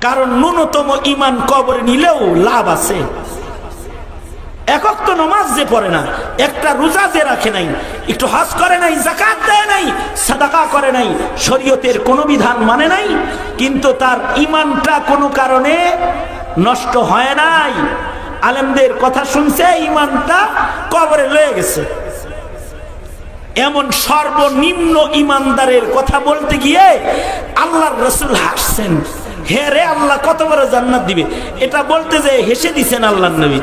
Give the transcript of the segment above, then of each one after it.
কারণ ন্যূনতম ঈমান কবরে নিলেও লাভ আছে। এক ওয়াক্ত নামাজ যে পড়ে না, একটা রোজা যে রাখে নাই, একটু হজ করে নাই, যাকাত দেয় নাই, সাদাকা করে নাই, শরীয়তের কোনো বিধান মানে নাই, কিন্তু তার ঈমানটা কোনো কারণে নষ্ট হয় নাই, আলেমদের কথা শুনছে, ঈমানটা কবরে লয়ে গেছে। এমন সর্বনিম্ন ঈমানদারের কথা বলতে গিয়ে আল্লাহর রাসূল হাসছেন। হে রে আল্লাহ কত বড় জান্নাত দিবে, এটা বলতে যে হেসে দিছেন আল্লাহর নবী।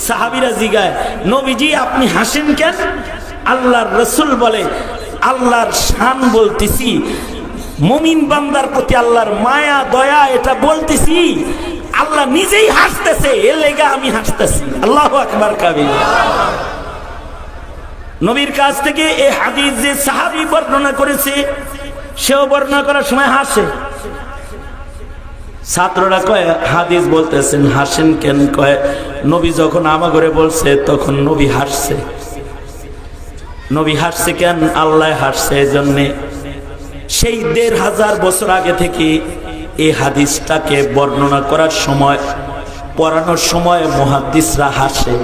সাহাবীরা জিগায়, নবীজি আপনি হাসেন কেন? আল্লাহর রাসূল বলে, আল্লাহর শান বলতেছি, মুমিন বান্দার প্রতি আল্লাহর মায়া দয়া এটা বলতেছি, আল্লাহ নিজেই হাসতেছে, এর লেগে আমি হাসতেছি। আল্লাহু আকবার কাবীর। নবীর কাছ থেকে এই হাদিস যে সাহাবী বর্ণনা করেছে, সেও বর্ণনা করার সময় হাসে। ছাত্ররা কয়, হাদিস বলতেছেন হাসেন কেন? কয়, নবী যখন আমাগরে বলছে তখন নবী হাসছে। নবী হাসছে কেন? আল্লাহ হাসছে এজন্যে। সেই ১৫০০ বছর আগে থেকে এই হাদিসটাকে বর্ণনা করার সময়, পড়ানোর সময় মুহাদ্দিসরা হাসে।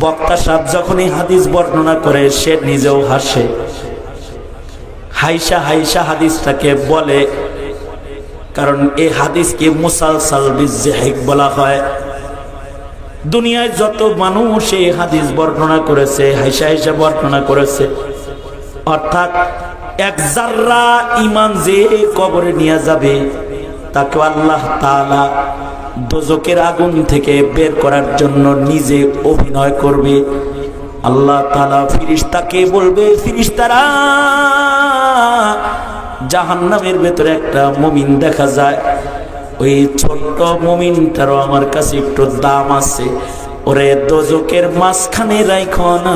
বক্তা সাহেব যখন এই হাদিস বর্ণনা করে সে নিজেও হাসে। হাইসা হাইসা হাদিসটাকে বলে, কারণ এই হাদিসকে মুসালসাল বিযহিক বলা হয়। দুনিয়ায় যত মানুষ এই হাদিস বর্ণনা করেছে, হাইসা হাইসা বর্ণনা করেছে, অর্থাৎ এক জাররা ঈমান যে কবরে নিয়ে যাবে তাকে আল্লাহ তাআলা দোজখের আগুন থেকে বের করার জন্য নিজে অভিনয় করবে। আল্লাহ তাআলা ফেরেশতাকে বলবে, ফেরেশতারা জাহান্নামের ভেতরে একটা মুমিন দেখা যায়, ওই ছোট্ট মুমিনটারও আমার কাছে একটু দাম আছে, ওরে দোজখের মাঝখানে রাখো না,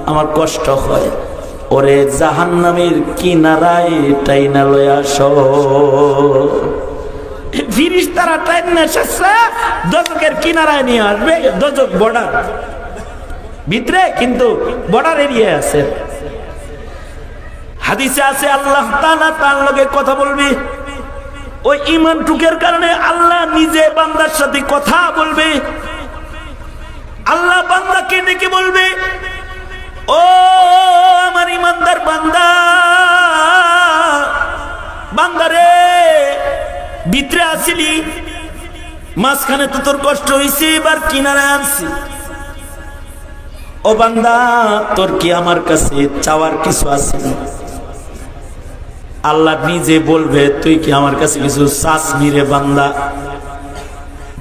আমার কষ্ট হয়, ওরে জাহান্নামের কিনারায় টাইনা লয়ে আসো। ফেরেশতারা টাইনা এসেছে দোজখের কিনারায় নিয়ে আসবে। দোজখ বর্ডার ভিতরে, কিন্তু বর্ডার এরিয়ায় আছে। হাদিসে আছে আল্লাহ তাআলা তার লগে কথা বলবে। ওই ঈমান টুকের কারণে আল্লাহ নিজে বান্দার সাথে কথা বলবে। আল্লাহ বান্দাকে ডেকে বলবে, ও আমার ঈমানদার বান্দা, বান্দারে ভিতরে আসিলি, মাঝখানে তো তোর কষ্ট হয়েছে, এবার কিনারে আনছি। ও বান্দা, তোর কি আমার কাছে চাওয়ার কিছু আছে? আল্লাহ নিজে বলবে, তুই কি আমার কাছে কিছু চাসনি রে বান্দা?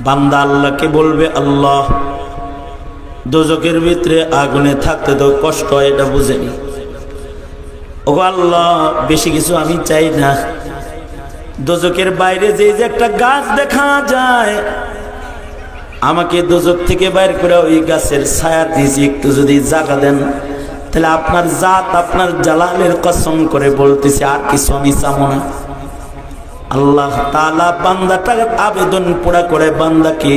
বান্দা আল্লাহকে বলবে, আল্লাহ দোজখের ভিতরে আগুনে থাকতে তো কষ্ট হয়, এটা বুঝেনি। ও আল্লাহ, বেশি কিছু আমি চাই না। দোজখের বাইরে যে একটা গাছ দেখা যায়, আমাকে দোজখ থেকে বাইর করে ওই গাছের ছায়া দিয়েছি, একটু যদি জায়গা দেন, তাহলে আপনার জাত, আপনার জালালের কসম করে বলতেছি, আর কিছু আমি চাবো না। আল্লাহ তাআলা বান্দাটা আবেদন পুরা করে বান্দাকে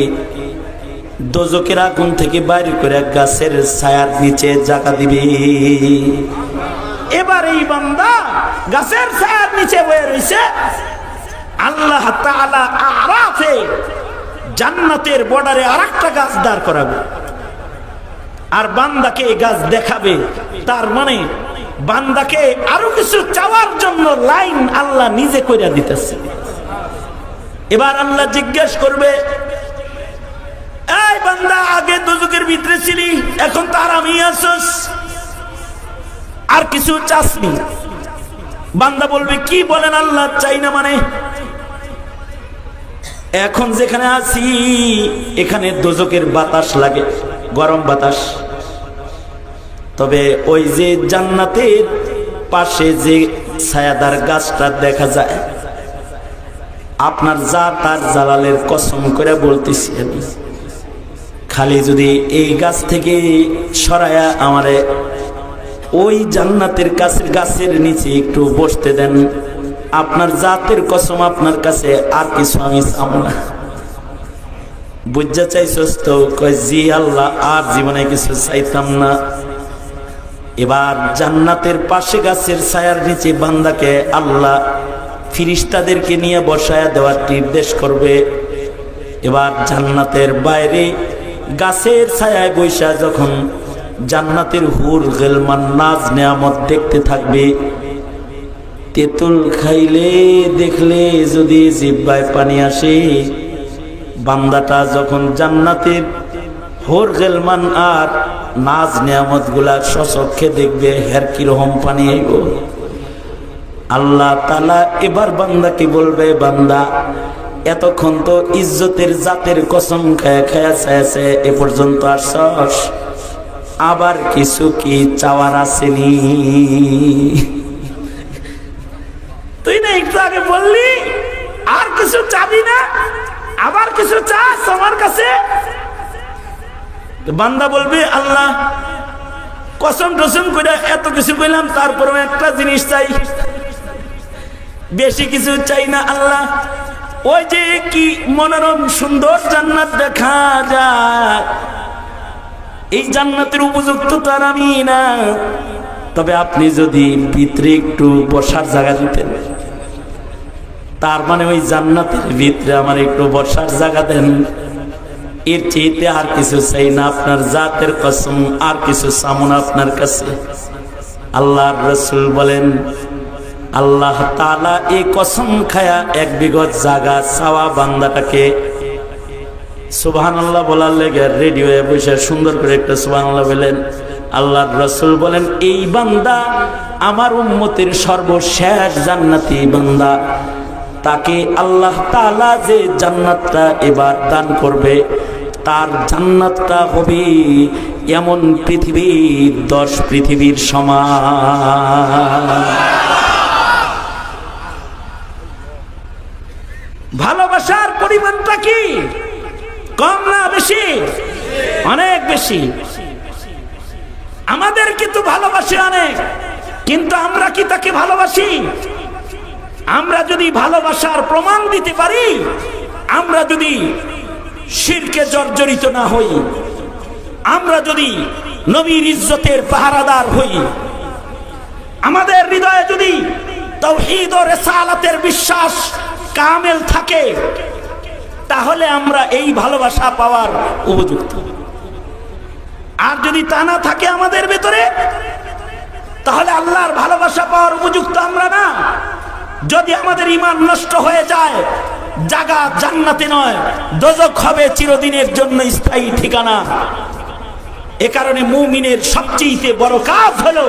দোজখের আগুন থেকে বাইর করে গাছের ছায়ার নিচে জায়গা দিবে। এবার এই বান্দা গাছের ছায়ার নিচে বয়ে রয়েছে। আল্লাহ তাআলা আরাফে জান্নাতের বর্ডারে আরেকটা গাছ দাঁড় করাবে, আর বান্দাকে এই গাছ দেখাবে। তার মানে বান্দাকে আরো কিছু চাওয়ার জন্য লাইন আল্লাহ নিজে কইরা দিতেছে। এবার আল্লাহ জিজ্ঞেস করবে, এই বান্দা, আগে দোজখের ভিতরে ছিলি, এখন তো আরামই আছস, আর কিছু চাসনি? বান্দা বলবে, কি বলেন আল্লাহ, চাই না মানে? এখন যেখানে আছি এখানে দোজখের বাতাস লাগে, গরম বাতাস। তবে ওই যে জান্নাতের পাশে যে ছায়াদার গাছটা দেখা যায়, আপনার জাত আর জালালের কসম করে বলতেছি আমি, খালি যদি এই গাছ থেকে সরায়া আমারে ওই জান্নাতের কাছের গাছের নিচে একটু বসতে দেন, আপনার জাতের কসম আপনার কাছে আর কিছু আমি চাবো না। বুঝা চাইছস তো? কয়, জি আল্লাহ, আর জীবনে কিছু চাইতাম না। এবার জান্নাতের পাশে গাছের ছায়ার নিচে বান্দাকে আল্লাহ ফিরিস্তাদেরকে নিয়ে বসায়া দেওয়ার নির্দেশ করবে। এবার জান্নাতের বাইরে গাছের ছায়ায় বৈশা যখন জান্নাতের হুর গিলমান নাজ নেয়ামত দেখতে থাকবে, তেঁতুল খাইলে দেখলে যদি জিহ্বায় পানি আসে, বান্দাটা যখন জান্নাতের হুর গিলমান আর নাজ নেয়ামত গুলা সচক্ষে দেখবে, হের কিরকম পানি আইব। আল্লাহ তাআলা এবার বান্দাকে বলবে, বান্দা এতক্ষণ তো ইজ্জতের জাতের কসম খায়া খায়া চাইছে এ পর্যন্ত আসছস, আবার কিছু কি চাওয়ার আসেনি? তুই না একটু আগে বললি আর কিছু চাবি না, আবার কিছু চাস আমার কাছে? বান্দা বলবে, আল্লাহ কসম টসম করে এত কিছু কইলাম, তারপরেও একটা জিনিস চাই, বেশি কিছু চাই না আল্লাহ। ওই যে কি মনোরম সুন্দর জান্নাত দেখা যায়, এই জান্নাতের উপযুক্ত তার আমি না, তবে আপনি যদি ভিতরে একটু বসার জায়গা দিতেন, তার মানে ওই জান্নাতের ভিতরে আমার একটু বসার জায়গা দেন, এর চেয়েতে আর কিছু চাই না। আপনার জাতের কসম আর কিছু চামুন আপনার কাছে। আল্লাহর রাসূল বলেন, আল্লাহ তাআলা এই কসম খায়া 1 বিঘত জায়গা চাওয়া বান্দাটাকে সুবহানাল্লাহ বলার লেগে রেডি হয়ে বসে সুন্দর করে একটা সুবহানাল্লাহ বলেন। আল্লাহর রাসূল বলেন, এই বান্দা আমার উম্মতের সর্বশেষ জান্নাতি বান্দা, তাকে আল্লাহ তাআলা যে জান্নাতটা এবার দান করবে, তার জান্নাতটা হবে এমন পৃথিবীর 10 পৃথিবীর সমান। ভালোবাসার পরিমাণটা কি কম না বেশি? অনেক বেশি। আমাদের কিন্তু ভালোবাসি অনেক, কিন্তু আমরা কি তাকে ভালোবাসি? আমরা যদি ভালোবাসার প্রমাণ দিতে পারি, আমরা যদি শিরকে জর্জরিত না হই, আমরা যদি নবীর ইজ্জতের পাহারাদার হই, আমাদের হৃদয়ে যদি তাওহীদ ও রিসালাতের বিশ্বাস কামেল থাকে, তাহলে আমরা এই ভালোবাসা পাওয়ার উপযুক্ত। আর যদি তা না থাকে আমাদের ভেতরে, তাহলে আল্লাহর ভালোবাসা পাওয়ার উপযুক্ত আমরা না। যদি আমাদের ঈমান নষ্ট হয়ে যায়, জায়গা জান্নাতে নয়, দোজখ হবে চিরদিনের জন্য স্থায়ী ঠিকানা। এ কারণে মুমিনের সবচেয়ে বড় কাজ হলো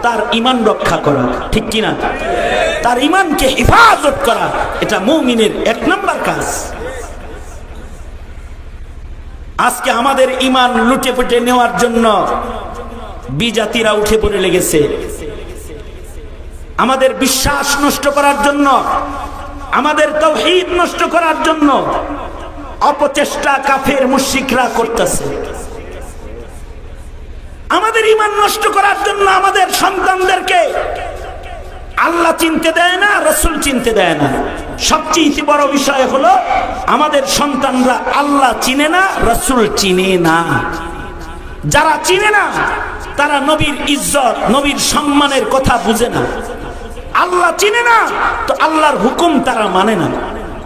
তার ঈমান রক্ষা করা, ঠিক কিনা? তার ঈমানকে হেফাজত করা, এটা মুমিনের 1 নম্বর কাজ। আজকে আমাদের ঈমান লুটে পুটে নেওয়ার জন্য বিজাতিরা উঠে পড়ে লেগেছে, আমাদের বিশ্বাস নষ্ট করার জন্য, আমাদের তাওহীদ নষ্ট করার জন্য অপচেষ্টা কাফের মুশরিকরা করতেছে। আমাদের ঈমান নষ্ট করার জন্য আমাদের সন্তানদেরকে আল্লাহ চিনতে দেয় না, রাসূল চিনতে দেয় না। সবচেয়ে বড় বিষয় হলো আমাদের সন্তানরা আল্লাহ চিনে না, রাসূল চিনে না। যারা চিনে না তারা নবীর ইজ্জত, নবীর সম্মানের কথা বুঝে না। আল্লাহ চিনে না তো আল্লাহর হুকুম তারা মানে না।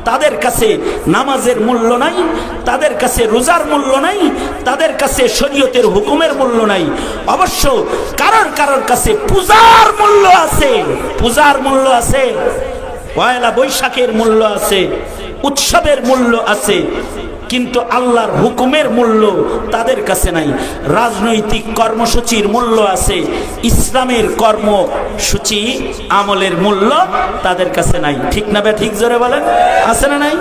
তাদের কাছে নামাজের মূল্য নাই, তাদের কাছে রোজার মূল্য নাই, তাদের কাছে শরীয়তের হুকুমের মূল্য নাই। অবশ্য কারোর কাছে পূজার মূল্য আছে, পূজার মূল্য আছে, পয়লা বৈশাখের মূল্য আছে, উৎসবের মূল্য আছে, কিন্তু আল্লাহর হুকুমের মূল্য তাদের কাছে নাই। রাজনৈতিক কর্মসূচির মূল্য আছে, ইসলামের কর্মসূচি আমলের মূল্য তাদের কাছে নাই। ঠিক না বে ঠিক? জোরে বলেন, আছে না নাই?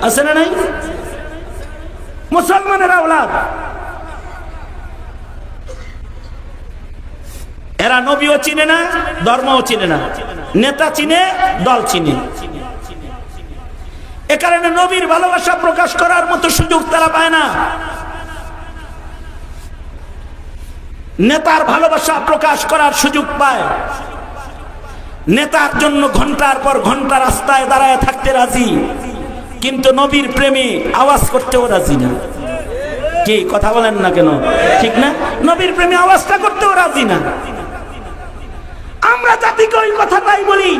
আছে না নাই? মুসলমানের আওলাদ এরা নবীও চিনে না, ধর্মও চিনে না, নেতা চিনে, দল চিনে। এ কারণে নবীর ভালোবাসা প্রকাশ করার মতো সুযোগ তারা পায় না। নেতার ভালোবাসা প্রকাশ করার সুযোগ পায়, নেতার জন্য ঘন্টার পর ঘন্টা রাস্তায় দাঁড়ায় থাকতে রাজি, কিন্তু নবীর প্রেমে আওয়াজ করতেও রাজি না। কি কথা বলেন না কেন? ঠিক না? নবীর প্রেমে আওয়াজটা করতেও রাজি না। আমরা জাতিকে ওই কথাটাই বলি,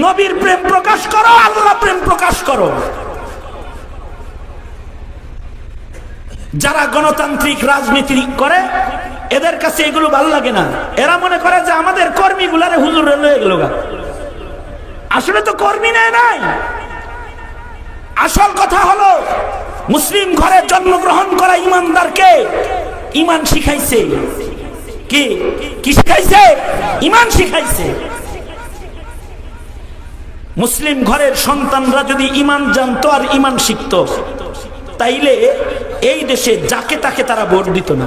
নবীর প্রেম প্রকাশ করো, আল্লাহ প্রেম প্রকাশ করো। যারা গণতান্ত্রিক রাজনীতি করে এদের কাছে এগুলো ভালো লাগে না। এরা মনে করে যে আমাদের কর্মীগুলারে হুজুরে লয়ে গেল। আসলে তো কর্মী নেয় নাই। আসল কথা হলো মুসলিম ঘরে জন্মগ্রহণ করা ইমানদারকে ইমান শিখাইছে। কি কি শিখাইছে? ইমান শিখাইছে। মুসলিম ঘরের সন্তানরা যদি ইমান জানতো আর ইমান শিখতো, তাইলে এই দেশে যাকে তাকে তারা ভোট দিত না।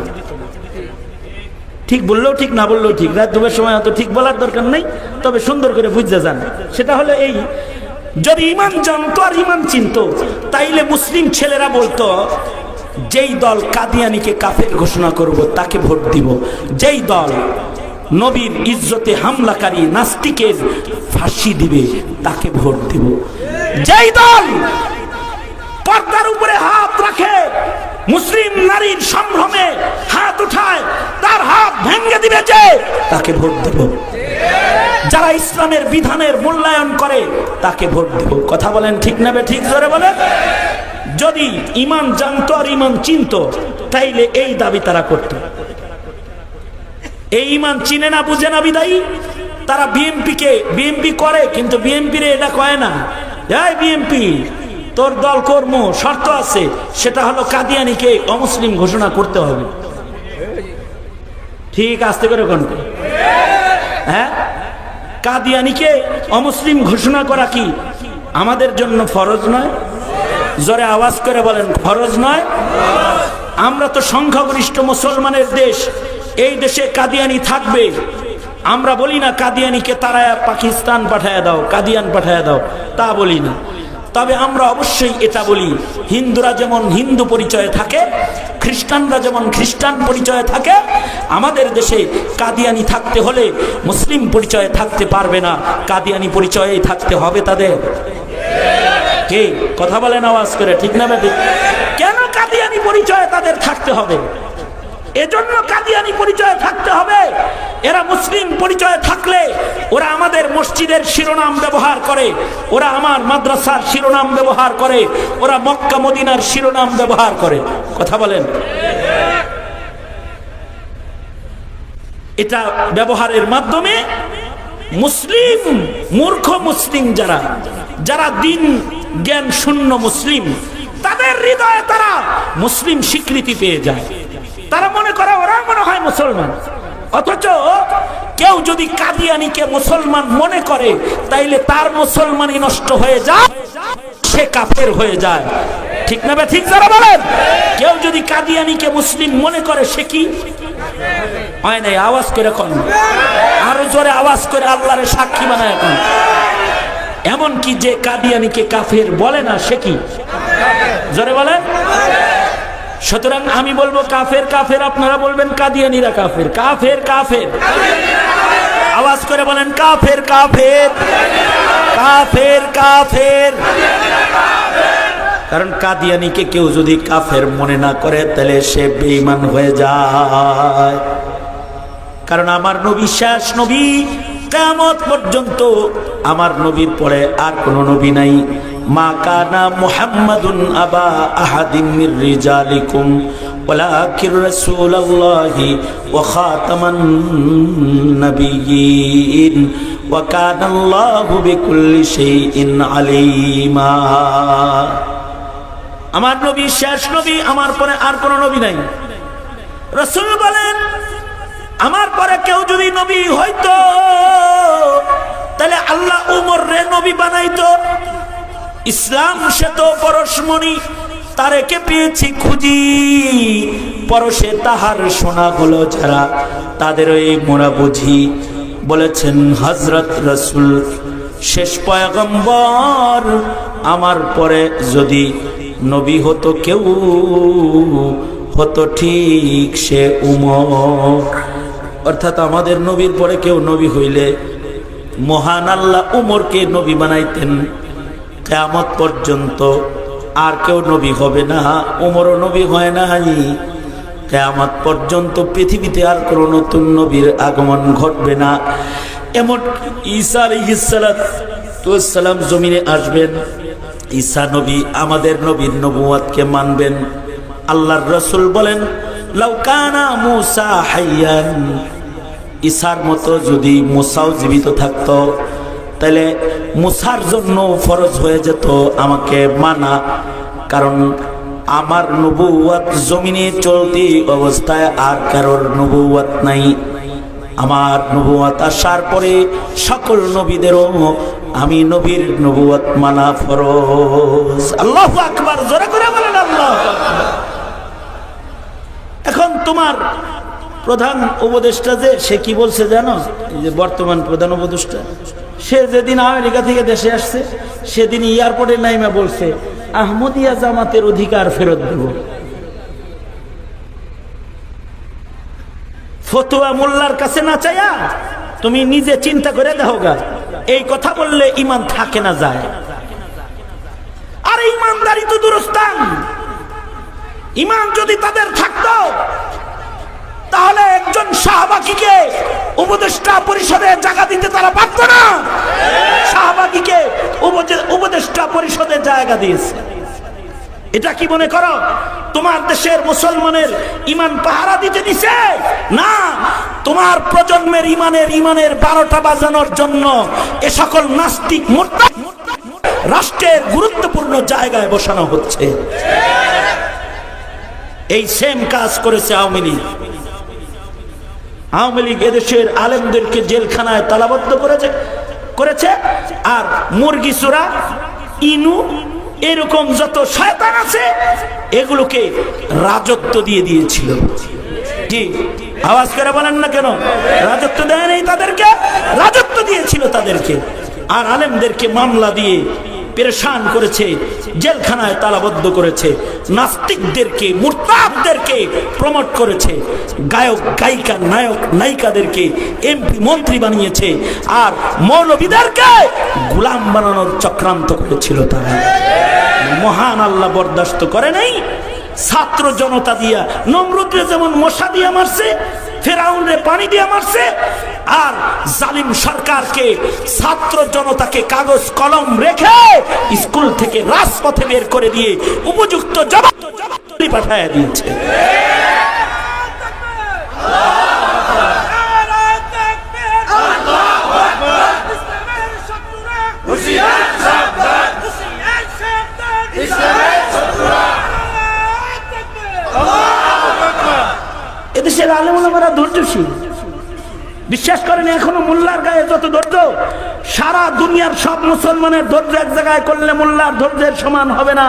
ঠিক বললেও ঠিক, না বললেও ঠিক। রাত দুপুরের সময় অত ঠিক বলার দরকার নেই, তবে সুন্দর করে বুঝতে যান। সেটা হলো এই, যদি ইমান জানতো আর ইমান চিনতো, তাইলে মুসলিম ছেলেরা বলতো যেই দল কাদিয়ানীকে কাফের ঘোষণা করব তাকে ভোট দিব, যেই দল নবীর ইজ্জতে হামলাকারী নাস্তিকের ফাঁসি দিবে তাকে ভোট দিব, যেই দল পর্দার উপরে হাত রাখে মুসলিম নারীর সম্ভ্রমে হাত উঠায় তার হাত ভেঙে দিবে যে তাকে ভোট দেব, যারা ইসলামের বিধানের মূল্যায়ন করে তাকে ভোট দেব। কথা বলেন ঠিক না ঠিক? জোরে বলেন। যদি ইমান জানতো আর ইমান চিনতো, তাইলে এই দাবি তারা করত। এই ইমান চিনে না, বুঝে না, বিদায়ী তারা বিএনপি করে, কিন্তু বিএনপি রে এটা কয় না, এই বিএনপি তোর দল কর্ম শর্ত আছে, সেটা হলো কাদিয়ানীকে অমুসলিম ঘোষণা করতে হবে। ঠিক আস্তে করে কোন, হ্যাঁ, কাদিয়ানীকে অমুসলিম ঘোষণা করা কি আমাদের জন্য ফরজ নয়? জোরে আওয়াজ করে বলেন, ফরজ নয়? আমরা তো সংখ্যাগরিষ্ঠ মুসলমানের দেশ, এই দেশে কাদিয়ানী থাকবে। আমরা বলি না কাদিয়ানীকে তারায়া পাকিস্তান পাঠায় দাও, কাদিয়ান পাঠায় দাও, তা বলি না। তবে আমরা অবশ্যই এটা বলি, হিন্দুরা যেমন হিন্দু পরিচয়ে থাকে, খ্রিস্টানরা যেমন খ্রিস্টান পরিচয়ে থাকে, আমাদের দেশে কাদিয়ানী থাকতে হলে মুসলিম পরিচয়ে থাকতে পারবে না, কাদিয়ানী পরিচয়েই থাকতে হবে তাদের। কে কথা বলেন আওয়াজ করে, ঠিক না বেঠিক? কেন কাদিয়ানী পরিচয়ে তাদের থাকতে হবে? এজন্য কাদিয়ানী পরিচয়ে থাকতে হবে। এরা মুসলিম পরিচয়ে থাকলে ওরা আমাদের মসজিদের শিরোনাম ব্যবহার করে, ওরা আমার মাদ্রাসার শিরোনাম ব্যবহার করে, ওরা মক্কা মদিনার শিরোনাম ব্যবহার করে। কথা বলেন। এটা ব্যবহারের মাধ্যমে মুসলিম, মূর্খ মুসলিম, যারা দিন জ্ঞান শূন্য মুসলিম, তাদের হৃদয়ে তারা মুসলিম স্বীকৃতি পেয়ে যায়। তারা মনে করে ওরা মনে হয় মুসলমান। অথচ কেউ যদি কাদিয়ানীকে মুসলমান মনে করে, তাইলে তার মুসলমানই নষ্ট হয়ে যায়, সে কাফের হয়ে যায়। ঠিক না ঠিক? যারা বলেন, কেউ যদি কাদিয়ানীকে মুসলিম মনে করে, সে কি হয় নাই? আওয়াজ করে এখন, আরো জোরে আওয়াজ করে আল্লাহরে সাক্ষী বানায় এখন। এমন কি যে কাদিয়ানীকে কাফের বলে না, সে কি? জোরে বলেন। সুতরাং আমি বলবো কাফের কাফের, আপনারা বলবেন কাদিয়ানীরা কাফের। কাফের কাফের, আওয়াজ করে বলেন, কাফের কাফের, কাফের কাফের। কারণ কাদিয়ানীকে কেউ যদি কাফের মনে না করে, তাহলে সে বেঈমান হয়ে যায়। কারণ আমার নবী শেষ নবী, কিয়ামত পর্যন্ত আমার নবীর পরে আর কোন নবী নাই। মা কানা মুহাম্মাদুন আবা আহাদিম মির রিজালিকুম ওয়ালাকির রাসূলুল্লাহি ওয়া খাতামান নাবিয়্যিন ওয়া কানা আল্লাহু বিকুল্লি শাইইন আলীমা। আমার নবী শেষ নবী, আমার পরে আর কোন নবী নাই। রাসূল বলেন, আমার পরে কেউ যদি নবী হইতো, তাহলে আল্লাহ উমর রে নবী বানাইতো। ইসলাম সে তো পরশমণি, তারেকে পেয়েছি খুঁজি, পরশে তাহার সোনা গুলো যারা, তাদের ওই মোরা বুঝি। বলেছেন হযরত রাসূল শেষ পয়গম্বর, আমার পরে যদি নবী হতো কেউ, হতো ঠিক সে উমর। অর্থাৎ আমাদের নবীর পরে কেউ নবী হইলে মহান আল্লাহ উমরকে নবী বানাইতেন। কিয়ামত পর্যন্ত আর কেউ নবী হবে না, উমরও নবী হয় নাই। কিয়ামত পর্যন্ত পৃথিবীতে আর কোনো নতুন নবীর আগমন ঘটবে না। এমন ঈসা আলাইহিস সালাম সালাম জমিনে আসবেন, ঈসা নবী আমাদের নবীর নবুয়তকে মানবেন। আল্লাহর রাসূল বলেন, লাউ কানা মূসা হাইয়ান, ঈসার মতো যদি মূসাও জীবিত থাকতো তাহলে মূসার জন্য ফরজ হয়ে যেত আমাকে মানা, কারণ আমার নবুয়ত জমিনে চলতি অবস্থায় আর কারোর নবুয়ত নাই। আমার নবুয়ত আসার পরে সকল নবীদেরও আমি নবীর নবুয়ত মানা ফরজ। আল্লাহু আকবার, জোরে করে বলেন আল্লাহু আকবার। এখন তোমার প্রধান উপদেষ্টা যে সে কি বলছে জানো? এই যে বর্তমান প্রধান উপদেষ্টা, সে যেদিন আমেরিকা থেকে দেশে আসছে সেদিন এয়ারপোর্টে নাইমা বলছে আহমদিয়া জামাতের অধিকার ফেরত দেব। ফতোয়া মোল্লার কাছে না চাইয়া তুমি নিজে চিন্তা করে দেখো গা, এই কথা বললে ঈমান থাকে না যায়? আর ঈমানদারি তো দুরস্তান। ঈমান যদি তাদের থাকতো তাহলে একজন সাহাবাকে উপদেষ্টা পরিষদে জায়গা দিতে তারা পারত না। সাহাবাকে উপদেষ্টা পরিষদে জায়গা দিয়েছে। এটা কি মনে করো তোমার দেশের মুসলমানের ঈমান পাহারা দিতে দিছে? না, তোমার প্রজন্মের ঈমানের 12টা বাজানোর জন্য এ সকল নাস্তিক মুরতাদ রাষ্ট্রের গুরুত্বপূর্ণ জায়গায় বসানো হচ্ছে। এই সেম কাজ করেছে আওয়ামী লীগ। আওয়ামী লীগ এদেশের আলেমদেরকে জেলখানায় তালাবদ্ধ করেছে আর মুরগি চোরা, ইনু, এরকম যত শয়তান আছে এগুলোকে রাজত্ব দিয়ে দিয়েছিল। জি, আওয়াজ করে বলেন না কেন? রাজত্ব দেয় নাই তাদেরকে, রাজত্ব দিয়েছিল তাদেরকে। আর আলেমদেরকে মামলা দিয়ে পেরেশান করেছে, জেলখানায় তালাবদ্ধ করেছে, নাস্তিকদেরকে মুরতাদদেরকে প্রমোট করেছে, গায়ক গায়িকা নায়ক নায়িকাদেরকে এমপি মন্ত্রী বানিয়েছে, আর মৌলবীদেরকে গোলাম বানানোর চক্রান্ত করেছিল তারা। মহান আল্লাহ বরদাস্ত করে নাই। ছাত্র জনতা দিয়া নমরুদরে যেমন মশা দিয়া মারছে, ফেরাউনরে পানি দিয়া মারছে, আর জালিম সরকারকে ছাত্র জনতাকে কাগজ কলম রেখে স্কুল থেকে রাজপথে বের করে দিয়ে উপযুক্ত জবাব পাঠায় দিয়েছে। এদেশের আলেম ওলামারা ধৈর্যশীল, বিশ্বাস করেন এখনো মোল্লার গায়ে যত ধৈর্য, সারা দুনিয়ার সব মুসলমানের ধৈর্য এক জায়গায় করলে মোল্লার ধৈর্যের সমান হবে না,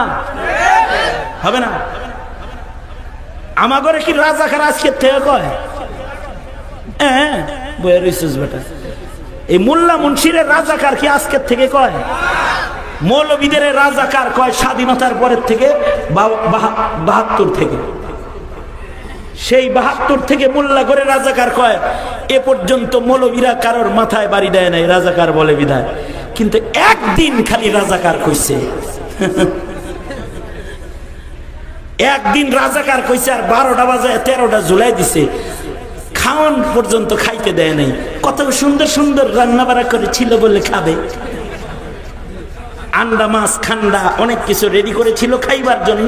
হবে না। আমাগরে কি রাজাকার আজকে থেকে কয়? হ্যাঁ, বইয়ের রিসেস বেটা, এই মোল্লা মুন্সিরের রাজাকার কি আজকের থেকে কয়? মৌলবীদের রাজাকার কয় স্বাধীনতার পরের থেকে, 72 থেকে। সেই 72 থেকে মোল্লা করে রাজাকার কয়। এ পর্যন্ত মৌলবীরা কারোর মাথায় বাড়ি দেয় নাই, রাজাকার বলে বিদায়। কিন্তু একদিন খালি রাজাকার কইছে, একদিন রাজাকার কইছে, আর 12টা বাজায় 13টা ঝুলাই দিছে, খাওয়ান পর্যন্ত খাইতে দেয় নাই। কত সুন্দর সুন্দর রান্না বাড়া করেছিল বলে খাবে, আন্ডা মাছ খান্ডা অনেক কিছু রেডি করেছিল খাইবার জন্য।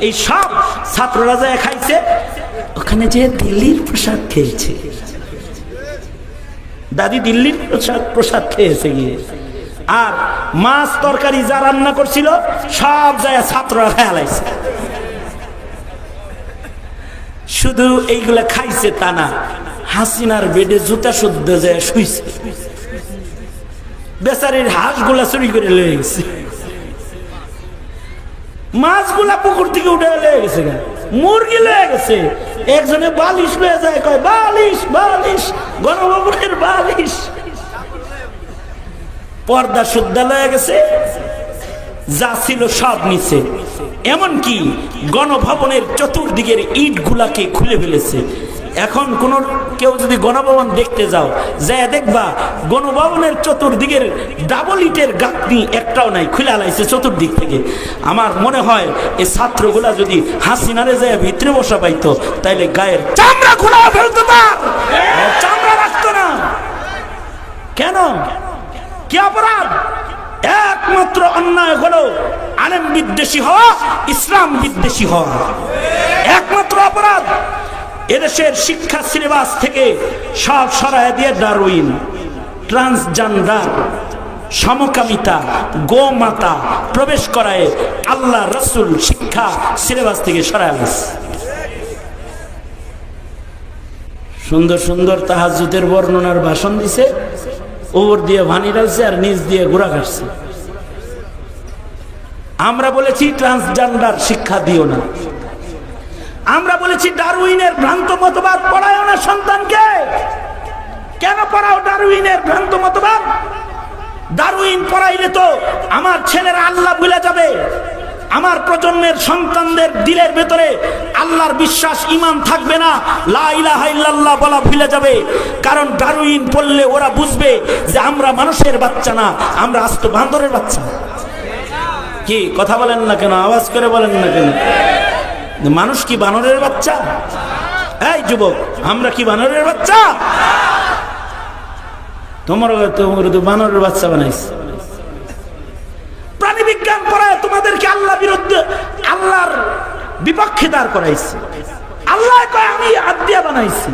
এই সব ছাত্ররা যায় খাইছে, ওখানে যে দিল্লির প্রসাদ খেয়েছে, দাদি দিল্লির প্রসাদ খেয়েছে গিয়ে। আর মাছ তরকারি যা রান্না করছিল সব যায় ছাত্ররা খেয়ালাইছে। শুধু এইগুলা খাইছে তা না, হাসিনার বেডে জুতা শুদ্ধ যায় শুইছে, বেচারির হাঁসগুলা চুরি করে লয়ে গেছে, মাছগুলা পুকুর থেকে উঠে লয়ে গেছে, মুরগি লয়ে গেছে। একজনে বালিশ লয়ে যায়, কয় বালিশ বালিশ, গণভবনের বালিশ, পর্দা শুদ্ধা লয়ে গেছে, যা ছিল সব নিচে। এমনকি গণভবনের চতুর্দিকের ইট গুলাকে খুলে ফেলেছে। এখন কোন কেউ যদি গণভবন দেখতে যাও, যায় দেখবা গণভবনের চতুর্দিকের ডাবল ইটের গাঁথনি একটাও নাই, খুলে আলাইছে চতুর্দিক থেকে। আমার মনে হয় এই ছাত্রগুলা যদি হাসিনারে যায় ভিতরে বসা পাইতো তাইলে গায়ের চামড়া খোলা ফেলতো, তার চামড়া রাখতো না। কেন? কি অপরাধ? একমাত্র অন্যায় হলো আলেম বিদ্বেষী হওয়া, ইসলাম বিদ্বেষী হওয়া। একমাত্র অপরাধ। এদেশের শিক্ষা সিলেবাস থেকে সব সরায় দিয়ে ডারউইন, ট্রান্সজেন্ডার, সমকামিতা, গোমাতা প্রবেশ করায় আল্লাহ রাসূল শিক্ষা সিলেবাস থেকে সরায় গেছে। সুন্দর সুন্দর তাহাজ্জুদের বর্ণনার ভাষণ দিছে, ওপর দিয়ে ভানি ডালছে আর নিচ দিয়ে ঘোড়া কাটছে। আমরা বলেছি ট্রান্সজেন্ডার শিক্ষা দিও না। আমরা বলেছি ডারউইনের ভ্রান্ত মতবাদ পড়ায়ও না সন্তানকে। কেন পড়াও ডারউইনের ভ্রান্ত মতবাদ? ডারউইন পড়াইলে তো আমার ছেলেরা আল্লাহ ভুলে যাবে, আমার প্রজন্মের সন্তানদের দিলের ভেতরে আল্লাহর বিশ্বাস ঈমান থাকবে না, লা ইলাহা ইল্লাল্লাহ বলা ভুলে যাবে। কারণ ডারউইন পড়লে ওরা বুঝবে যে আমরা মানুষের বাচ্চা না, আমরা আস্ত বান্দরের বাচ্চা। কি কথা বলেন না কেন? আওয়াজ করে বলেন না কেন? মানুষ কি বানরের বাচ্চা? এই যুবক, আমরা কি বানরের বাচ্চা? তোমার তো বানরের বাচ্চা বানাইছে। প্রাণী বিজ্ঞান পড়ায় তোমাদেরকে আল্লাহ বিরুদ্ধে, আল্লাহর বিপক্ষে দাঁড় করাইছে। আল্লাহ কয় আমি হাত দিয়ে বানাইছি,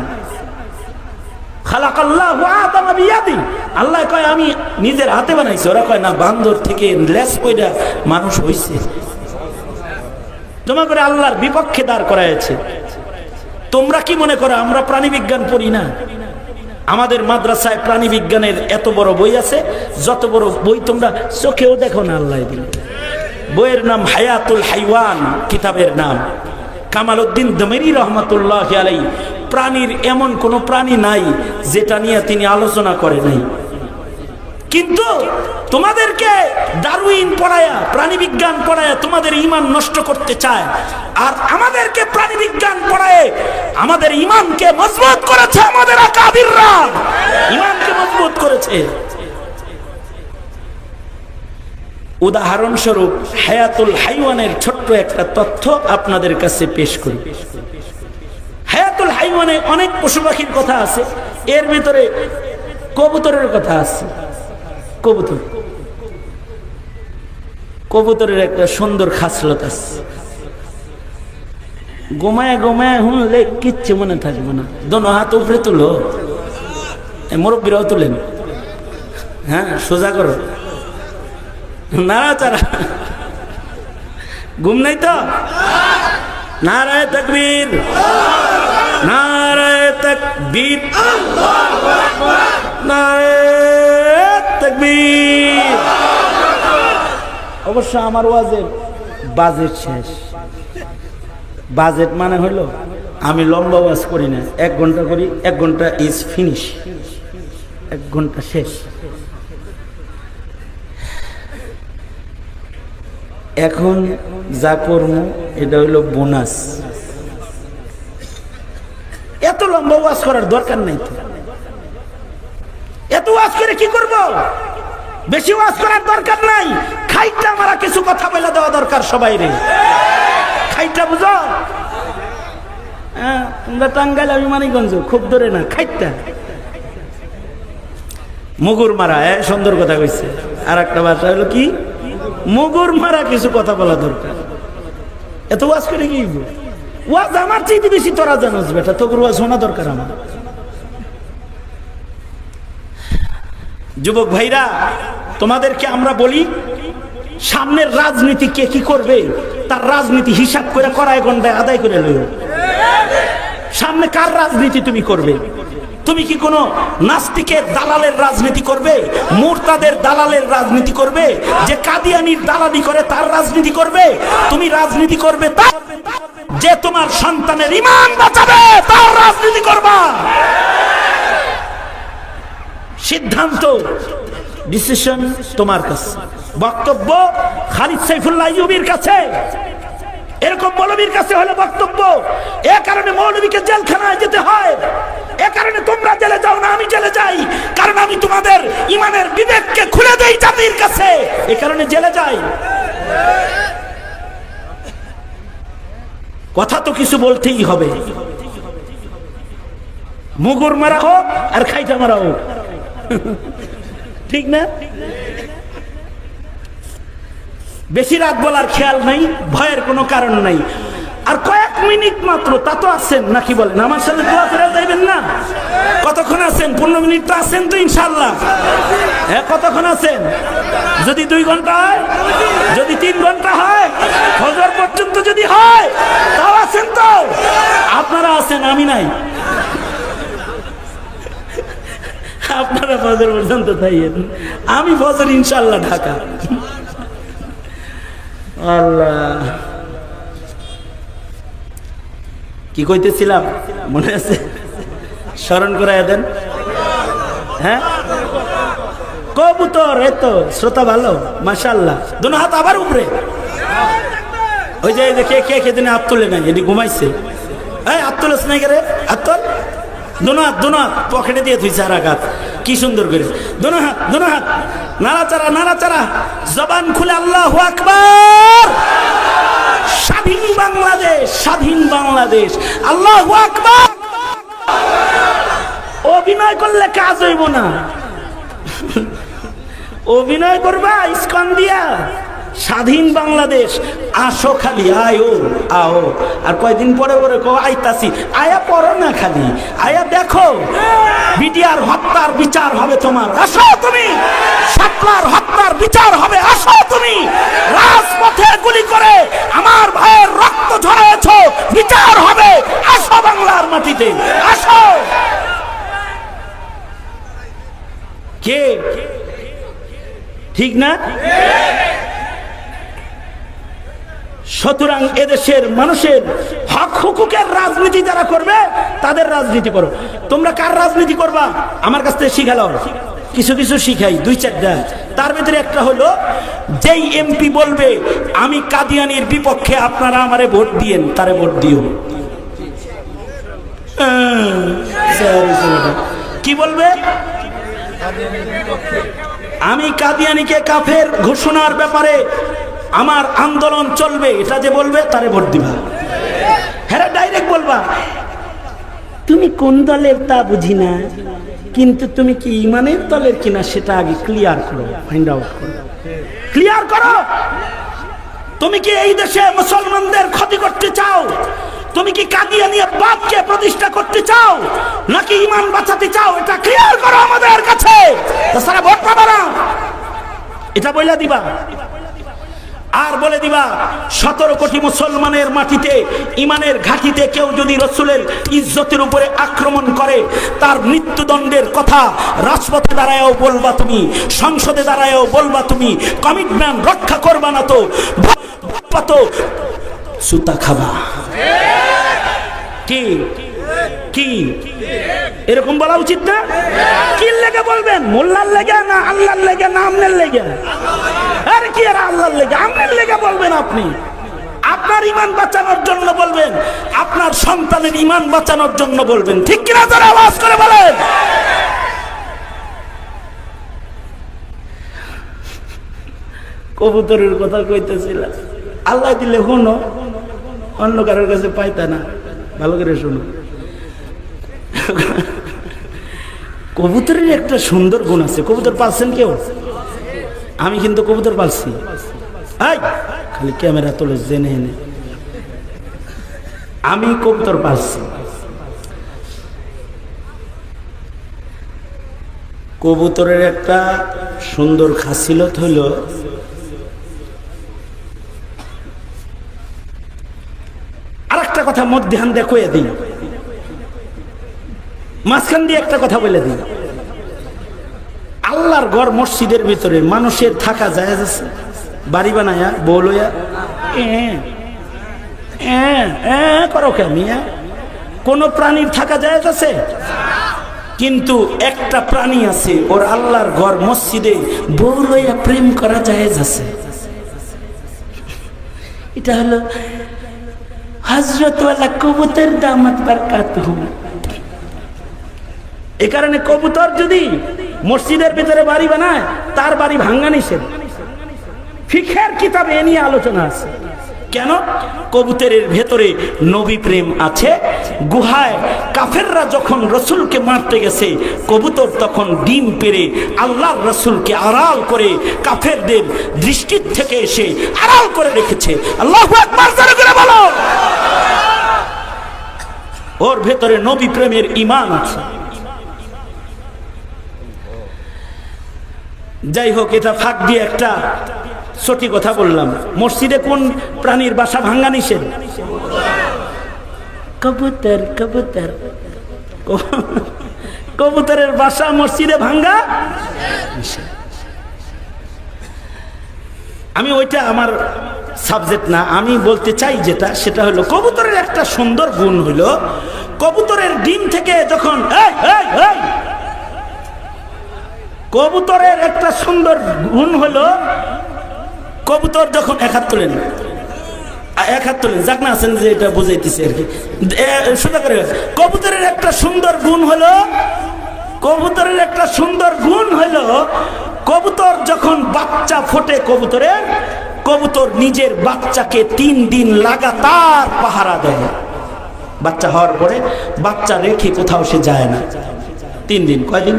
খালাকাল্লাহু আদম বিয়াদি। আল্লাহ কয় আমি নিজের হাতে বানাইছি। ওরা কয় না, বান্দর থেকে লেস কইরা মানুষ হইছে। তোমার করে আল্লাহর বিপক্ষে দাঁড় করাইছে। তোমরা কি মনে করো আমরা প্রাণী বিজ্ঞান পড়ি না? আমাদের মাদ্রাসায় প্রাণী বিজ্ঞানের এত বড় বই আছে, যত বড় বই তোমরা চোখেও দেখো না। আল্লাহ দিলে বইয়ের নাম হায়াতুল হাইওয়ান, কিতাবের নাম কামালউদ্দিন দমেরি রহমাতুল্লাহ আলাইহি। প্রাণীর এমন কোন প্রাণী নাই যেটা নিয়ে তিনি আলোচনা করে নাই। কিন্তু তোমাদেরকে ডারউইন পড়ায়া, প্রাণী বিজ্ঞান পড়ায়া তোমাদের ঈমান নষ্ট করতে চায়। আর আমাদেরকে প্রাণী বিজ্ঞান পড়ায় আমাদের ঈমানকে মজবুত করেছে। আমাদের আকাবিররা ঈমানকে মজবুত করেছে। উদাহরণস্বরূপ হায়াতুল হাইওয়ানের ছোট্ট একটা তথ্য আপনাদের কাছে পেশ করি। হায়াতুল হাইওয়ানে অনেক পশু পাখির কথা আছে, এর ভিতরে কবুতরের কথা আছে। কবুতর, কবুতরের একটা সুন্দর খাসলত আছে। গোমায় গোমায় হুনলে কিচ্ছু মনে থাকবে না। দোনো হাত উপরে তুলো, মুরব্বীরাও তুলেন, হ্যাঁ সোজা করো, নাড়াচাড়া। ঘুম নাই তো? নারায়ে তাকবীর, নারায়ে তাকবীর, নারায়ে তাকবীর। অবশ্য আমার ওয়াজের বাজেট শেষ। বাজেট মানে হলো আমি লম্বা ওয়াজ করি না, 1 ঘন্টা করি। 1 ঘন্টা ইজ ফিনিশ, 1 ঘন্টা শেষ। এখন যা করব এটা হইল বোনাস। এত লম্বা ওয়াজ করার দরকার নাই তো। এত ওয়াজ করে কি করব? বেশি ওয়াজ করার দরকার নাই। খাইটা মারা কিছু কথা বলে দেওয়া দরকার সবাই রে। খাইটা বুঝো? হ্যাঁ, তোমরা টাঙ্গাইল, আমি মানিকগঞ্জ, খুব দূরে না। খাইটা মুগুর মারা, সুন্দর কথা কইছে। আর একটা ভাষা হলো কি, মুগুর মারা কিছু কথা বলা দরকার। এত ওয়াজ করে কি? ওয়াজ আমার চাইতে বেশি তোরা জানোস বেটা, তোর ওয়াজ শোনা দরকার আমার। যুবক ভাইরা, তোমাদেরকে আমরা বলি সামনের রাজনীতি কে কি করবে তার রাজনীতি হিসাব করে কড়াই গন্ডায় আদায় করে লইও। সামনে কার রাজনীতি তুমি করবে? তুমি কি কোনো নাস্তিকের দালালের রাজনীতি করবে? মুরতাদের দালালের রাজনীতি করবে? যে কাদিয়ানির দালালি করে তার রাজনীতি করবে? তুমি রাজনীতি করবে তার যে তোমার সন্তানের ঈমান বাঁচাবে, তার রাজনীতি করবা। সিদ্ধান্ত, ডিসিশন তোমার কাছে। বক্তব্য খালিদ সাইফুল্লাহ আইয়ুবীর কাছে, এরকম মৌলবীর কাছে হলো বক্তব্য। এ কারণে মৌলবীকে জেলখানায় যেতে হয়। এ কারণে তোমরা জেলে যাও না, আমি জেলে যাই। কারণ আমি তোমাদের ঈমানের বিবেককে খুলে দেই জাতির কাছে, এ কারণে জেলে যাই। কথা তো কিছু বলতেই হবে। মুগুর মারা হোক আর খাইটা মারা হোক, ঠিক না? বেশি রাত বলার খেয়াল নাই, ভয়ের কোনো কারণ নাই। আর কয়েক মিনিট মাত্র, তা তো আছেন নাকি বলেন? আমার সাথে দোয়া করে যাইবেন না? কতক্ষণ আছেন? 15 মিনিট তো আছেন তো ইনশাআল্লাহ। হ্যাঁ, কতক্ষণ আছেন? যদি 2 ঘন্টা হয়, যদি 3 ঘন্টা হয়, ফজর পর্যন্ত যদি হয়, তাও আছেন তো? আপনারা আছেন, আমি নাই। আপনারা ফজর পর্যন্ত থাইয়েন, আমি ফজর ইনশাআল্লাহ ঢাকা। আল্লাহ, কি কইতেছিলাম মনে আছে? স্মরণ করাইয়া দেন। হ্যাঁ, কবুতর, এতো শ্রোতা ভালো মাশাআল্লাহ। দুনো হাত আবার উপরে। ওই যে দেখে কে কে দিনে হাত তুলে নাই, এটি ঘুমাইছে। এই হাত তুলেছ নাই কে রে? হাত তোল। দুনো হাত পকেটে দিয়ে থুইছে আর আঘাত। কি সুন্দর করে দুনো হাত নাড়াচাড়া নাড়াচাড়া, জবান খুলে আল্লাহু আকবার। স্বাধীন বাংলাদেশ, স্বাধীন বাংলাদেশ, আল্লাহু আকবার। অভিনয় করলে কাজ হইব না, অভিনয় করবা ইস্কন দিয়া। স্বাধীন বাংলাদেশ, আসো খালি, আয়ো আও। আর কয়দিন পরে পরে কো আইতাছি, আয়া পড়ো না, খালি আয়া দেখো বিডিআর হত্যার বিচার হবে তোমার। আসো তুমি, সাতলার হত্যার বিচার হবে। আসো তুমি, রাজপথে গুলি করে আমার ভাইয়ের রক্ত ঝরাইছ, বিচার হবে। আসো বাংলার মাটিতে, আসো। কে ঠিক না? সুতরাং এদেশের মানুষের হক হুকুকের রাজনীতি যারা করবে, তাদের রাজনীতি করো। তোমরা কার রাজনীতি করবা আমার কাছ থেকে শিখালো। কিছু কিছু শিখাই, 2-4টা। তার ভিতরে একটা হলো, যেই এমপি বলবে আমি কাদিয়ানির বিপক্ষে, আপনারা আমারে ভোট দিয়েন, তারে ভোট দিও। কি বলবে? আমি কাদিয়ানিকে কাফের ঘোষণার ব্যাপারে আমার আন্দোলন চলবে, এটা যে বলবে তারে ভোট দিবা। হ্যাঁ, ডাইরেক্ট বলবা তুমি কোন দলের তা বুঝি না, কিন্তু তুমি কি ইমানের দলের কিনা সেটা আগে ক্লিয়ার করো, ফাইন্ড আউট করো, ক্লিয়ার করো। তুমি কি এই দেশে মুসলমানদের ক্ষতি করতে চাও? তুমি কি কাদিয়ানি বাদকে প্রতিষ্ঠা করতে চাও, নাকি ইমান বাঁচাতে চাও? এটা ক্লিয়ার করো আমাদের কাছে, তাছাড়া ভোট পাবে না। এটা বলে দিবা। আর বলে দিবা, 17 কোটি মুসলমানের মাটিতে, ইমানের ঘাঁটিতে কেউ যদি রসুলের ইজ্জতের উপরে আক্রমণ করে, তার মৃত্যুদণ্ডের কথা রাজপথে দাঁড়ায়ও বলবা তুমি, সংসদে দাঁড়ায়ও বলবা তুমি। কমিটমেন্ট রক্ষা করবা না তো সুতা খাবা। কি কি এরকম বলা উচিত না? কি লেগে বলবেন? মোল্লার লেগে না আল্লাহর লেগে না আমনের লেগে? আরে কি আর আল্লাহর লেগে আমনের লেগে বলবেন? আপনি আপনার ইমান বাঁচানোর জন্য বলবেন, আপনার সন্তানের ইমান বাঁচানোর জন্য বলবেন। ঠিক কিনা? যারা আওয়াজ করে বলেন। কবুতরের কথা কইতেছিলাম, আল্লাহ দিলে শোনো, অন্য কারোর কাছে পাইতা না। ভালো করে শোনো, কবুতরের একটা সুন্দর গুণ আছে। কবুতর পালছেন কেউ? আমি কিন্তু কবুতর পালছি। খালি ক্যামেরা তোলে জেনে এনে, আমি কবুতর পালছি। কবুতরের একটা সুন্দর খাসিলত হইল, আর একটা কথা মধ্যাহ্ন দেখো দিন, মাঝখান দিয়ে একটা কথা বলে দিন। আল্লাহর ঘর মসজিদের ভিতরে মানুষের থাকা জায়েজ আছে? বাড়ি বানায়া বউ লইয়া করো কেমিয়া? কোন প্রাণীর থাকা জায়েজ আছে? কিন্তু একটা প্রাণী আছে, ওর আল্লাহর ঘর মসজিদে বউ লইয়া প্রেম করা জায়েজ আছে। এটা হলো হযরত ওয়ালা কবুতর দামাত বারকাতুহু। এই কারণে কবুতর যদি মসজিদের ভিতরে বাড়ি বানায়, তার বাড়ি ভাঙ্গা নিষেধ। ফিকহের কিতাবে এ নিয়ে আলোচনা আছে। কেন? কবুতরের ভেতরে নবী প্রেম আছে। গুহায় কাফেররা যখন রসুলকে মারতে গেছে, কবুতর তখন ডিম পেড়ে আল্লাহর রসুলকে আড়াল করে কাফেরদের দৃষ্টির থেকে এসে আড়াল করে রেখেছে। আল্লাহু আকবার জোরে করে বলো। ওর ভেতরে নবী প্রেমের ঈমান আছে। যাই হোক, এটা ফাঁক দিয়ে একটা সঠিক কথা বললাম। মসজিদে কোন প্রাণীর বাসা ভাঙ্গা নিষেধ? কবুতর। কবুতর কবুতরের বাসা মসজিদে ভাঙ্গা নিষেধ। আমি ওইটা আমার সাবজেক্ট না, আমি বলতে চাই যেটা, সেটা হলো কবুতরের একটা সুন্দর গুণ হলো, কবুতরের ডিম থেকে যখন কবুতরের একটা সুন্দর গুণ হলো, কবুতর যখন এক হাত তোলেন যাক না আছেন যে এটা বুঝাইতেছে আর কি, সোজা করে। কবুতরের একটা সুন্দর গুণ হলো, কবুতর যখন বাচ্চা ফোটে কবুতর নিজের বাচ্চাকে 3 দিন লাগাতার পাহারা দেয়। বাচ্চা হওয়ার পরে বাচ্চা রেখে কোথাও সে যায় না। 3 দিন। কয়দিন?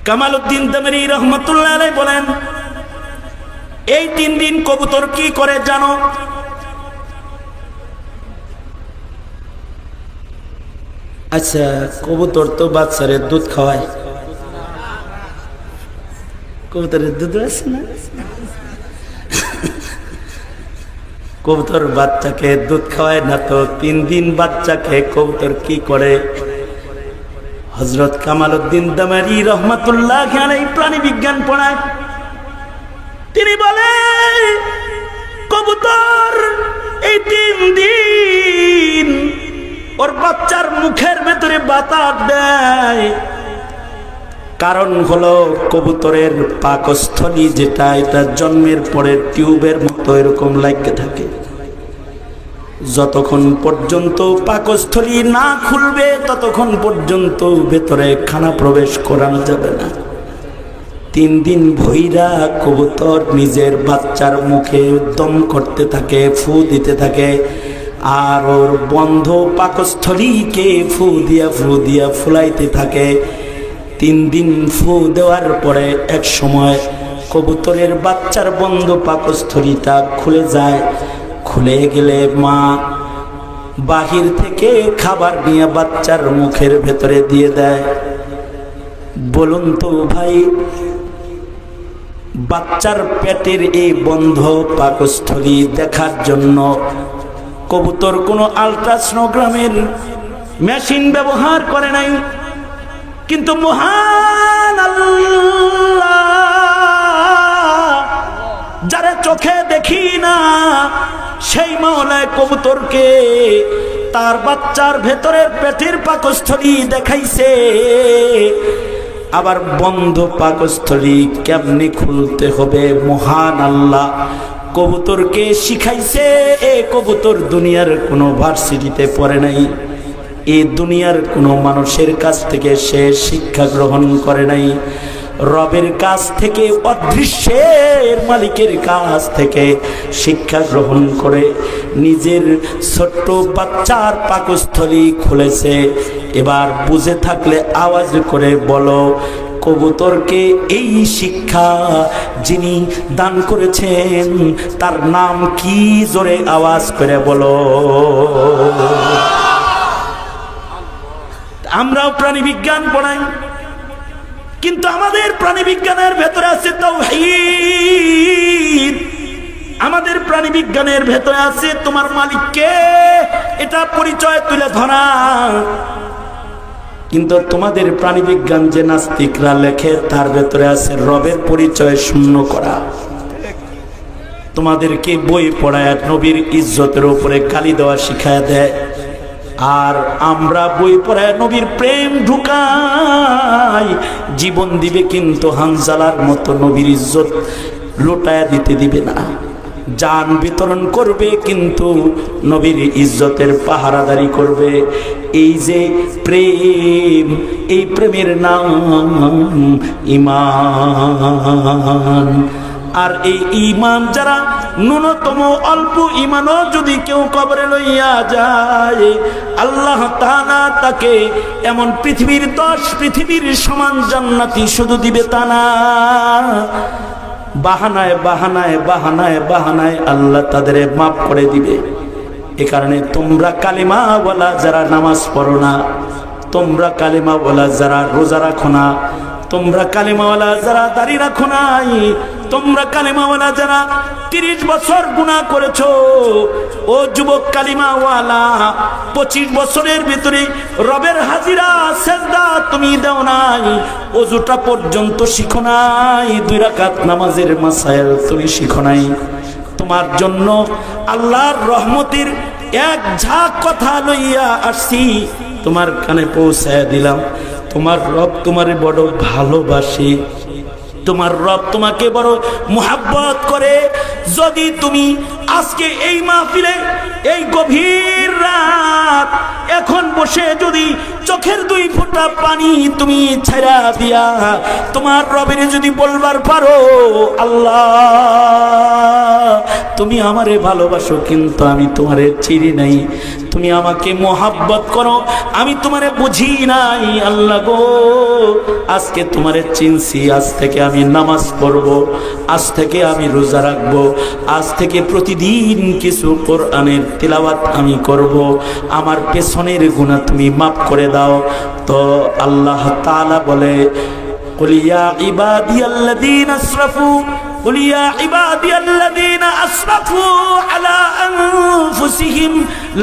কামালউদ্দিন দমরি রহমতুল্লাহ আলাইহি বলেন, এই 3 দিন কবুতর কি করে জানো? আচ্ছা, কবুতর তো বাচ্চারে দুধ খাওয়ায়। কবুতরের দুধ আছে না? কবুতর বাচ্চাকে দুধ খাওয়ায় না তো 3 দিন বাচ্চাকে কবুতর কি করে? হযরত কামালউদ্দিন দমরি রহমাতুল্লাহ আলাইহি প্রাণী বিজ্ঞান পড়ায়। তিনি বলে, কবুতর এই 3 দিন ওর বাচ্চার মুখের ভেতরে বাতাস দেয়। কারণ হলো কবুতরের পাকস্থলী যেটা, এটা জন্মের পরে টিউবের মতো এরকম লাগতে থাকে। যতক্ষণ পর্যন্ত পাকস্থলী না খুলবে ততক্ষণ পর্যন্ত ভেতরে খানা প্রবেশ করানো যাবে না। 3 দিন ভৈরা কবুতর নিজের বাচ্চার মুখে দম করতে থাকে, ফু দিতে থাকে, আর ওর বন্ধ পাকস্থলীকে ফু দিয়া ফুলাইতে থাকে। 3 দিন ফু দেওয়ার পরে এক সময় কবুতরের বাচ্চার বন্ধ পাকস্থলীটা খুলে যায়। খুলে গেলে মা বাহির থেকে খাবার নিয়ে বাচ্চার মুখের ভেতরে দিয়ে দেয়। বলুন তো ভাই, বাচ্চার পেটের এই বন্ধ পাকস্থলী দেখার জন্য কবুতর কোনো আল্ট্রাসোনোগ্রামের মেশিন ব্যবহার করে নাই, কিন্তু মহান আল্লাহ যারা চোখে দেখি না সেই মাওলায় কবুতরকে তার বাচ্চার ভেতরের পেটের পাকস্থলী দেখাইছে। আবার বন্ধ পাকস্থলী কেমনে খুলতে হবে মহান আল্লাহ কবুতরকে শিখাইছে। এ কবুতর দুনিয়ার কোনো ভার্সিটিতে পড়ে নাই, এই দুনিয়ার কোনো মানুষের কাছ থেকে সে শিক্ষা গ্রহণ করে নাই, রবের কাছ থেকে, অদৃশ্যের মালিকের কাছ থেকে শিক্ষা গ্রহণ করে নিজের ছোট্ট বাচ্চার পাকস্থলী খুলেছে। এবার বুঝে থাকলে আওয়াজ করে বলো, কবুতরকে এই শিক্ষা যিনি দান করেছেন তার নাম কি? জোরে আওয়াজ করে বলো। আমরাও প্রাণী বিজ্ঞান পড়াই, কিন্তু আমাদের প্রাণী বিজ্ঞানের ভেতরে আছে তাওহীদ। আমাদের প্রাণী বিজ্ঞানের ভেতরে আছে তোমার মালিককে এটা পরিচয় তুলে ধরা। কিন্তু তোমাদের প্রাণী বিজ্ঞান যে নাস্তিকরা লেখে তার ভেতরে আছে রবের পরিচয় শূন্য করা। তোমাদেরকে বই পড়ায় নবীর ইজ্জতের উপরে গালি দেওয়া শিখায় দেয়, আর আমরা বই পড়ায় নবীর প্রেম ঢুকাই। জীবন দিবে কিন্তু হানজালার মতো নবীর ইজ্জত লুটায়া দিতে দিবে না। জান বিতরণ করবে কিন্তু নবীর ইজ্জতের পাহারাদারি করবে। এই যে প্রেম, এই প্রেমের নাম ঈমান। আর এই ঈমান যারা ন্যূনতম অল্প ঈমানও যদি কেউ কবরে লইয়া যায়, আল্লাহ তাআলা তাকে এমন পৃথিবীর 10 পৃথিবীর সমান জান্নাতি শুধু দিবে তা না, বাহানায় বাহানায় বাহানায় বাহানায় আল্লাহ তাদের মাফ করে দিবে। এ কারণে তোমরা কালিমাওয়ালা যারা নামাজ পড়ো না, তোমরা কালিমাওয়ালা যারা রোজা রাখো না, তোমরা কালিমাওয়ালা যারা দাড়ি রাখো নাই, তোমরা কালিমাওয়ালা যারা 30 বছর গুনাহ করেছো, ও যুবক কালিমাওয়ালা 25 বছরের ভিতরে রবের হাজিরা সেজদা তুমি দাও নাই, ওযুটা পর্যন্ত শিখো নাই, 2 রাকাত নামাজের মাসাইল তুমি শিখো নাই, তোমার জন্য আল্লাহর রহমতের এক ঝাঁক কথা লইয়া আসছি, তোমার কানে পৌঁছায় দিলাম। তোমার রব তোমারে বড় ভালোবাসে, তোমার রব তোমাকে বড় মুহাব্বত করে। যদি তুমি আজকে এই মাহফিলে এই গভীর রাত এখন বসে যদি চোখের 2 ফোঁটা পানি তুমি ছেড়া দিয়া তোমার রবের যদি বলবার পারো, আল্লাহ তুমি আমারে ভালোবাসো কিন্তু আমি তোমারে চিনি নাই, তুমি আমাকে মোহাব্বত করো আমি তোমারে বুঝি নাই, আল্লাহ গো আজকে তোমারে চিনছি, আজ থেকে আমি নামাজ পড়বো, আজ থেকে আমি রোজা রাখবো, আজ থেকে প্রতিদিন কিছু কোরআনের তিলাওয়াত আমি করব, আমার পেছনের গুনাহ তুমি মাফ করে দাও। তো আল্লাহ তাআলা বলে, কুল ইয়া ইবাদিয়াল্লাযীনা আসরাফু قل يا عبادي الذين أسرفوا على أنفسهم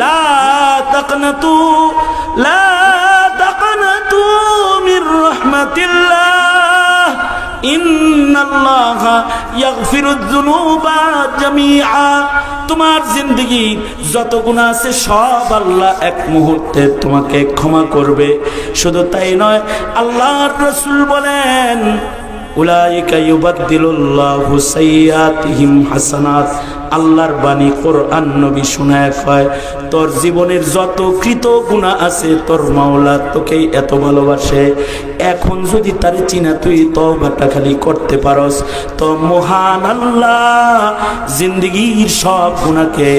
لا تقنطوا من رحمة الله إن الله يغفر الذنوب جميعا। তোমার জিন্দগি যত গুনাহ আছে সব আল্লাহ এক মুহূর্তে তোমাকে ক্ষমা করবে। শুধু তাই নয়, আল্লাহর রাসূল বলেন, উলাইকা ইউবাদদিলুল্লাহু সাইয়্যাতিহিম হাসানাত। আল্লাহর বাণী কোরআন নবী শোনায় কয়, তোর জীবনের যত কৃত গুনাহ আছে তোর মাওলা তোকেই এত ভালোবাসে, এখন যদি তার চিনা তুই তওবাটা খালি করতে পারস তো মহান আল্লাহ জিন্দেগীর সব গুনাহকে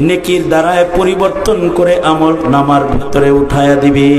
নেকির দ্বারায় পরিবর্তন করে আমল নামার ভিতরে উঠায়া দিবি।